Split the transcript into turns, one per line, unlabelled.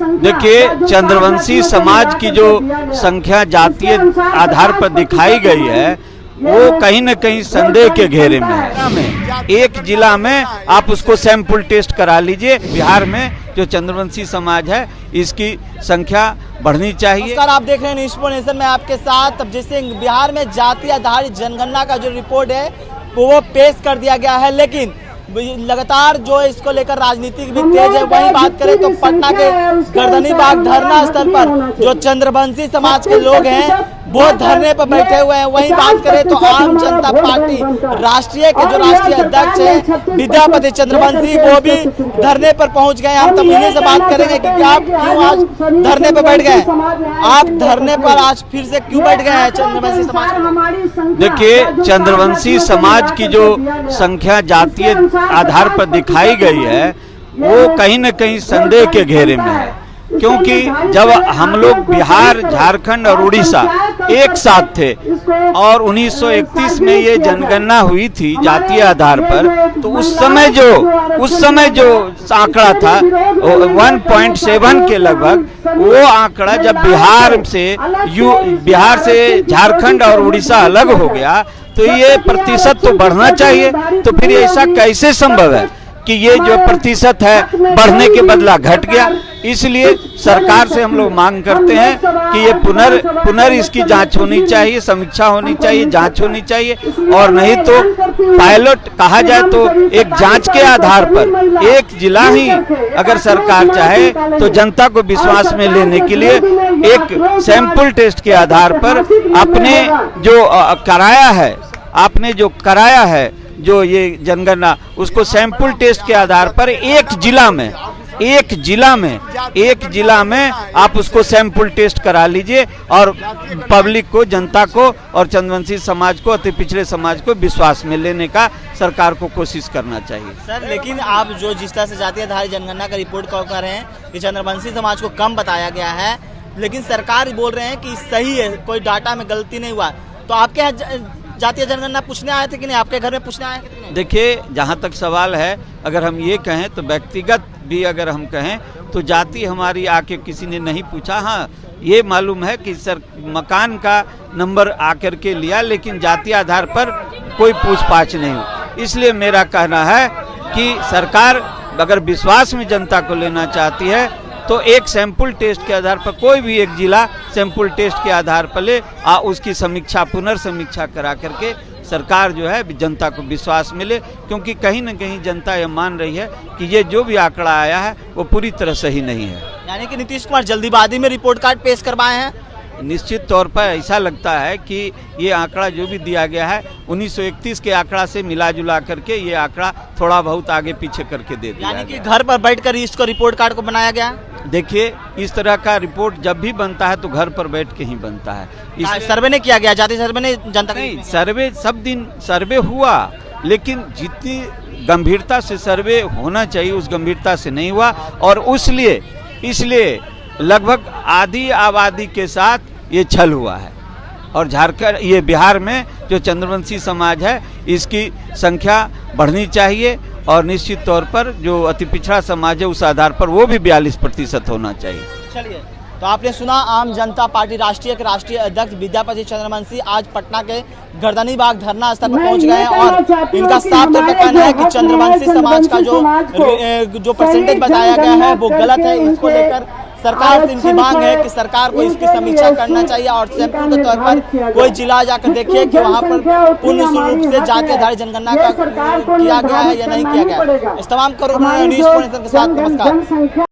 देखिए, चंद्रवंशी समाज की जो संख्या जातीय आधार पर दिखाई गई है वो कहीं न कहीं संदेह के घेरे में है। एक जिला में आप उसको सैंपल टेस्ट करा लीजिए। बिहार में जो चंद्रवंशी समाज है इसकी संख्या बढ़नी चाहिए।
नमस्कार, आप देख रहे हैं न्यूज़ नेशन में आपके साथ तबजीत सिंह। बिहार में जाति आधारित जनगणना का जो रिपोर्ट है वो पेश कर दिया गया है, लेकिन लगातार जो इसको लेकर राजनीति भी तेज है। वहीं बात करें तो पटना के गर्दनी बाग धरना स्थल पर जो चंद्रवंशी समाज के लोग हैं वो धरने पर बैठे हुए हैं। वहीं बात करें तो आम जनता पार्टी राष्ट्रीय के जो राष्ट्रीय अध्यक्ष हैं विद्यापति चंद्रवंशी वो भी धरने पर पहुंच गए। हम तब इन्हीं से बात करेंगे कि आप क्यों आज धरने पर बैठ गए, आप धरने पर आज फिर से क्यों बैठ गए हैं चंद्रवंशी समाज?
देखिए, चंद्रवंशी समाज की जो संख्या जातीय आधार पर दिखाई गई है वो कहीं न कहीं संदेह के घेरे में है, क्योंकि जब हम लोग बिहार, झारखंड और उड़ीसा एक साथ थे और 1931 में ये जनगणना हुई थी जातीय आधार पर, तो उस समय जो आंकड़ा था 1.7 के लगभग, वो आंकड़ा जब बिहार से झारखंड और उड़ीसा अलग हो गया तो ये प्रतिशत तो बढ़ना चाहिए। तो फिर ऐसा कैसे संभव है कि ये जो प्रतिशत है बढ़ने के बदला घट गया? इसलिए सरकार से हम लोग मांग करते हैं कि ये पुनर् इसकी जांच होनी चाहिए, समीक्षा होनी चाहिए, जांच होनी चाहिए, और नहीं तो पायलट कहा जाए तो एक जांच के आधार पर एक जिला ही अगर सरकार चाहे तो जनता को विश्वास में लेने के लिए एक सैंपल टेस्ट के आधार पर आपने जो कराया है जो ये जनगणना, उसको सैंपल टेस्ट के आधार पर एक जिला में आप उसको सैंपल टेस्ट करा लीजिए और पब्लिक को, जनता को और चंद्रवंशी समाज को, अति पिछड़े समाज को विश्वास में लेने का सरकार को कोशिश करना चाहिए।
सर, लेकिन आप जो जिस तरह से जातीय आधारित जनगणना का रिपोर्ट कर रहे हैं कि चंद्रवंशी समाज को कम बताया गया है, लेकिन सरकार बोल रहे हैं कि सही है, कोई डाटा में गलती नहीं हुआ। तो आपके जातीय जनगणना पूछने आए थे कि नहीं? आपके घर में पूछने आए थे कि नहीं?
देखिए, जहाँ तक सवाल है, अगर हम ये कहें तो व्यक्तिगत भी अगर हम कहें तो जाति हमारी आके किसी ने नहीं पूछा। हाँ, ये मालूम है कि सर मकान का नंबर आकर के लिया, लेकिन जाति आधार पर कोई पूछताछ नहीं हुई। इसलिए मेरा कहना है कि सरकार अगर विश्वास में जनता को लेना चाहती है तो एक सैंपल टेस्ट के आधार पर कोई भी एक जिला सैंपल टेस्ट के आधार पर ले उसकी समीक्षा, पुनर्समीक्षा करा करके सरकार जो है जनता को विश्वास मिले, क्योंकि कहीं न कहीं जनता यह मान रही है कि ये जो भी आंकड़ा आया है वो पूरी तरह सही नहीं है।
यानी कि नीतीश कुमार जल्दीबाजी में रिपोर्ट कार्ड पेश करवाए हैं।
निश्चित तौर पर ऐसा लगता है कि ये आंकड़ा जो भी दिया गया है 1931 के आंकड़ा से मिला जुला करके ये आंकड़ा थोड़ा बहुत आगे पीछे करके दे दिया।
यानी कि घर पर बैठकर इसको रिपोर्ट कार्ड को बनाया गया।
देखिए, इस तरह का रिपोर्ट जब भी बनता है तो घर पर बैठ के ही बनता है।
इस सर्वे ने किया गया, जाति सर्वे ने जनता
नहीं, सर्वे सब दिन सर्वे हुआ, लेकिन जितनी गंभीरता से सर्वे होना चाहिए उस गंभीरता से नहीं हुआ, और इसलिए लगभग आधी आबादी के साथ ये छल हुआ है। और ये बिहार में जो चंद्रवंशी समाज है इसकी संख्या बढ़नी चाहिए, और निश्चित तौर पर जो अति पिछड़ा समाज है उस आधार पर वो भी 42% होना चाहिए।
चलिए, तो आपने सुना आम जनता पार्टी राष्ट्रीय के राष्ट्रीय अध्यक्ष विद्यापति चंद्रवंशी आज पटना के गर्दनी बाग धरना स्थल पर पहुंच गए हैं, और इनका साफ तौर पर कहना है कि चंद्रवंशी समाज का जो परसेंटेज बताया गया है वो गलत है। इसको लेकर सरकार से इनकी मांग है कि सरकार को इसकी समीक्षा करना चाहिए और सैंपल के तौर पर कोई जिला जाकर देखिए कि वहां पर पूर्ण रूप से जाति आधारित जनगणना का किया गया है या नहीं किया गया। इस तमाम न्यूज़ के साथ नमस्कार।